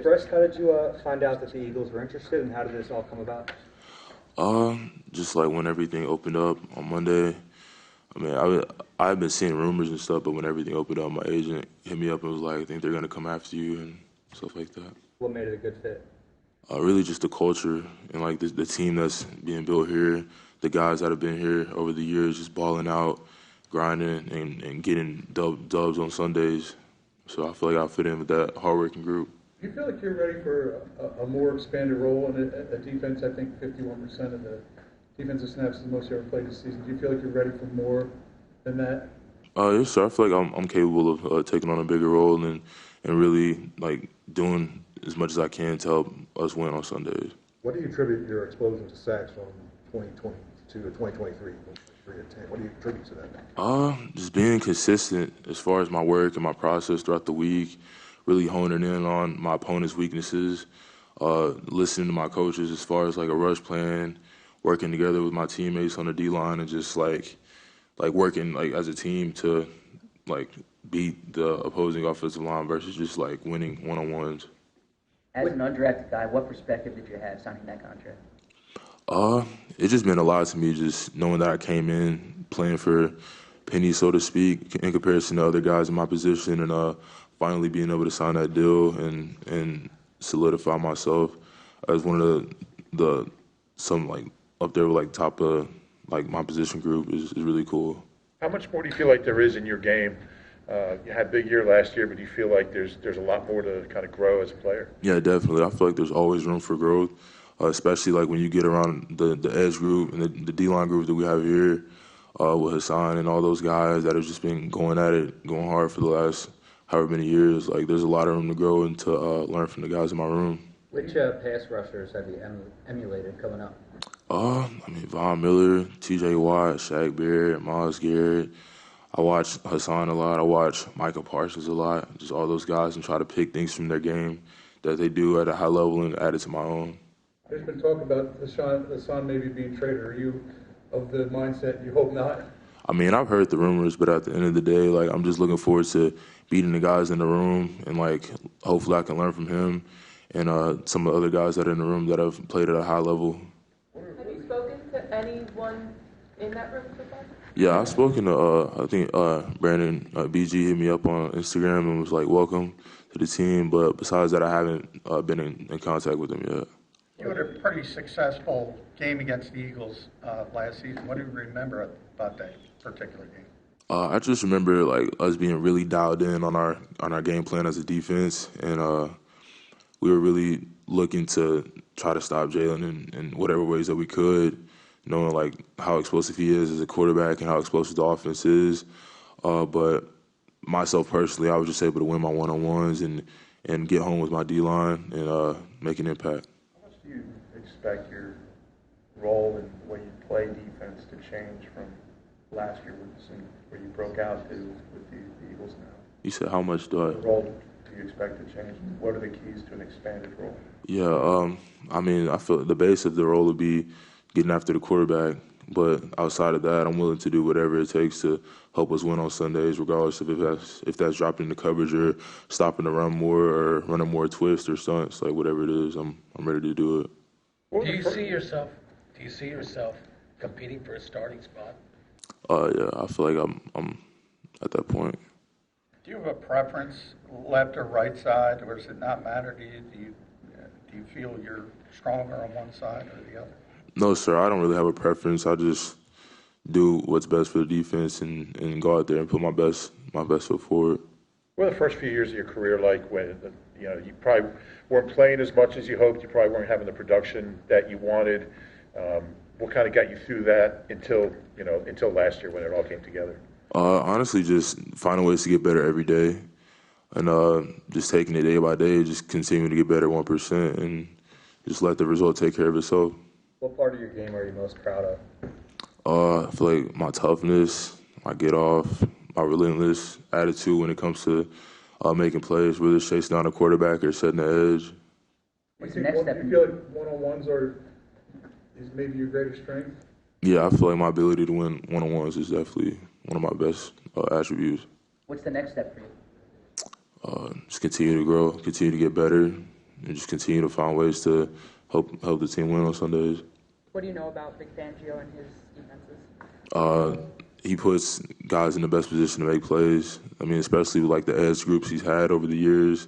Bryce, how did you find out that the Eagles were interested, and how did this all come about? Just like when everything opened up on Monday. I mean, I've been seeing rumors and stuff, but when everything opened up, my agent hit me up and was like, "I think they're gonna come after you," and stuff like that. What made it a good fit? Really, just the culture and like the team that's being built here, the guys that have been here over the years, just balling out, grinding, and getting dubs on Sundays. So I feel like I fit in with that hardworking group. Do you feel like you're ready for a more expanded role in a defense? I think 51% of the defensive snaps is the most you ever played this season. Do you feel like you're ready for more than that? Yes, sir. I feel like I'm capable of taking on a bigger role and really like doing as much as I can to help us win on Sundays. What do you attribute your explosion to sacks from 2022 to 2023, 3 to 10? What do you attribute to that? Just being consistent as far as my work and my process throughout the week, really honing in on my opponent's weaknesses, listening to my coaches as far as like a rush plan, working together with my teammates on the D line, and just like working like as a team to like beat the opposing offensive line versus just like winning one-on-ones. As an undrafted guy, what perspective did you have signing that contract? It just meant a lot to me just knowing that I came in playing for pennies, so to speak, in comparison to other guys in my position, and finally being able to sign that deal and solidify myself as one of the some like up there with like top of like my position group is really cool. How much more do you feel like there is in your game? You had a big year last year, but do you feel like there's a lot more to kind of grow as a player? Yeah, definitely. I feel like there's always room for growth, especially like when you get around the edge group and the D-line group that we have here with Hassan and all those guys that have just been going at it, going hard for the last however many years. Like there's a lot of room to grow and to learn from the guys in my room. Which pass rushers have you emulated coming up? I mean, Von Miller, T.J. Watt, Shaq Barrett, Myles Garrett. I watch Hassan a lot. I watch Micah Parsons a lot. Just all those guys and try to pick things from their game that they do at a high level and add it to my own. There's been talk about Hassan maybe being traded. Are you of the mindset you hope not? I mean, I've heard the rumors, but at the end of the day, like I'm just looking forward to beating the guys in the room and like hopefully I can learn from him and some of the other guys that are in the room that have played at a high level. Have you spoken to anyone in that room so far? Yeah, I've spoken to, I think Brandon BG hit me up on Instagram and was like, welcome to the team. But besides that, I haven't been in contact with him yet. You had a pretty successful game against the Eagles last season. What do you remember about that particular game? I just remember like us being really dialed in on our game plan as a defense, and we were really looking to try to stop Jalen in whatever ways that we could, knowing like how explosive he is as a quarterback and how explosive the offense is. But myself personally, I was just able to win my one-on-ones and get home with my D-line and make an impact. How much do you expect your role and the way you play defense to change from last year where you broke out to with the Eagles now? You said how much do I? The role do you expect to change? What are the keys to an expanded role? Yeah, I mean, I feel the base of the role would be getting after the quarterback. But outside of that, I'm willing to do whatever it takes to help us win on Sundays, regardless of if that's dropping the coverage or stopping the run more or running more twists or stunts, like whatever it is, I'm ready to do it. Do you see yourself competing for a starting spot? Yeah, I feel like I'm at that point. Do you have a preference, left or right side, or does it not matter to you? Do you feel you're stronger on one side or the other? No, sir, I don't really have a preference. I just do what's best for the defense and go out there and put my best foot forward. What were the first few years of your career like when you probably weren't playing as much as you hoped, you probably weren't having the production that you wanted? What kind of got you through that until last year when it all came together? Honestly, just finding ways to get better every day and just taking it day by day, just continuing to get better 1% and just let the result take care of itself. What part of your game are you most proud of? I feel like my toughness, my get off, my relentless attitude when it comes to making plays, whether it's chasing down a quarterback or setting the edge. What's the next step? Do you feel like one-on-ones is maybe your greatest strength? Yeah, I feel like my ability to win one-on-ones is definitely one of my best attributes. What's the next step for you? Just continue to grow, continue to get better, and just continue to find ways to help the team win on Sundays. What do you know about Vic Fangio and his defenses? He puts guys in the best position to make plays. I mean, especially with like the edge groups he's had over the years.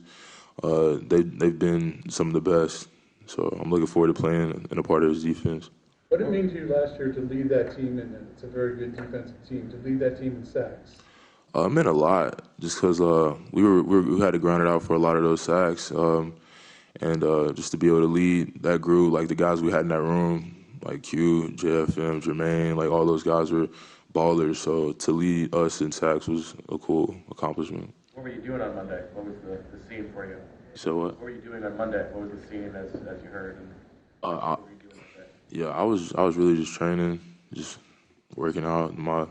They've been some of the best. So I'm looking forward to playing in a part of his defense. What did it mean to you last year to lead that team, and it's a very good defensive team, to lead that team in sacks? It meant a lot, just because we had to grind it out for a lot of those sacks, and just to be able to lead that group, like the guys we had in that room, like Q, JFM, Jermaine, like all those guys were ballers. So to lead us in sacks was a cool accomplishment. What were you doing on Monday? What was the scene for you? So what? What were you doing on Monday? What was the scene as you heard? And I, what were you doing that day? yeah, I was really just training, just working out. My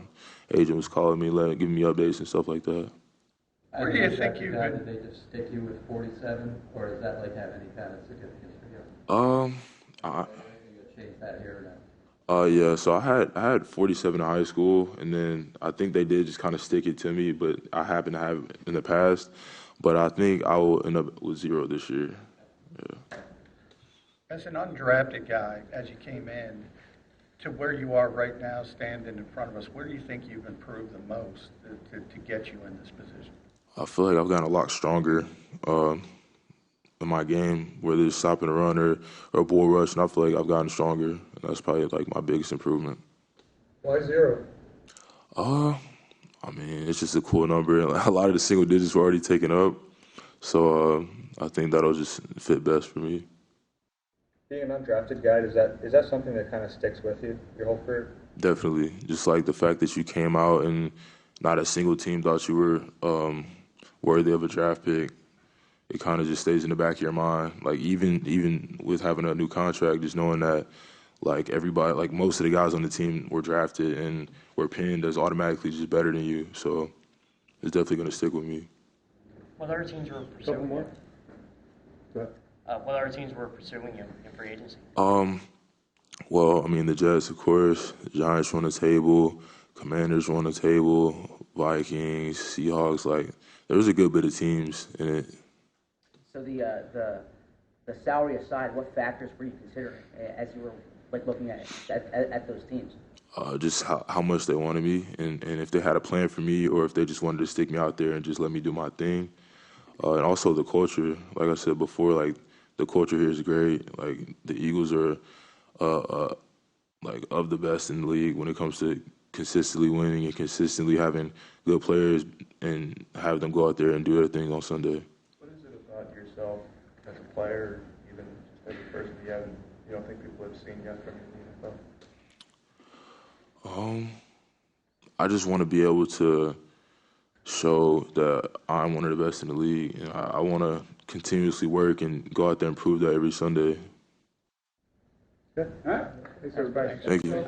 agent was calling me, giving me updates and stuff like that. Where do you think you guy, could? did they just stick you with 47, or does that like have any kind of significance for you? I Change that here or no? Yeah, so I had 47 in high school, and then I think they did just kind of stick it to me, but I happen to have it in the past. But I think I will end up with 0 this year. Yeah. As an undrafted guy, as you came in, to where you are right now, standing in front of us, where do you think you've improved the most to get you in this position? I feel like I've gotten a lot stronger in my game, whether it's stopping a run or a bull rush, and I feel like I've gotten stronger. And that's probably like my biggest improvement. Why 0? I mean, it's just a cool number. A lot of the single digits were already taken up, so I think that'll just fit best for me. Being an undrafted guy, is that something that kind of sticks with you your whole career? Definitely. Just like the fact that you came out and not a single team thought you were worthy of a draft pick. It kind of just stays in the back of your mind. Like even with having a new contract, just knowing that like everybody, like most of the guys on the team were drafted and were pinned as automatically just better than you. So it's definitely going to stick with me. What other teams were pursuing you? What other teams were pursuing you in free agency? Well, I mean, the Jets, of course, the Giants were on the table, Commanders were on the table, Vikings, Seahawks. Like, there was a good bit of teams in it. So the salary aside, what factors were you considering as you were like looking at those teams? Just how much they wanted me, and if they had a plan for me, or if they just wanted to stick me out there and just let me do my thing. And also the culture. Like I said before, like the culture here is great. Like the Eagles are like of the best in the league when it comes to consistently winning and consistently having good players and have them go out there and do their thing on Sunday. What is it about yourself as a player, even just as a person, you don't think people have seen yet from you in the NFL? I just want to be able to show that I'm one of the best in the league, and I want to continuously work and go out there and prove that every Sunday. Yeah. All right. Thanks, everybody. Thank you.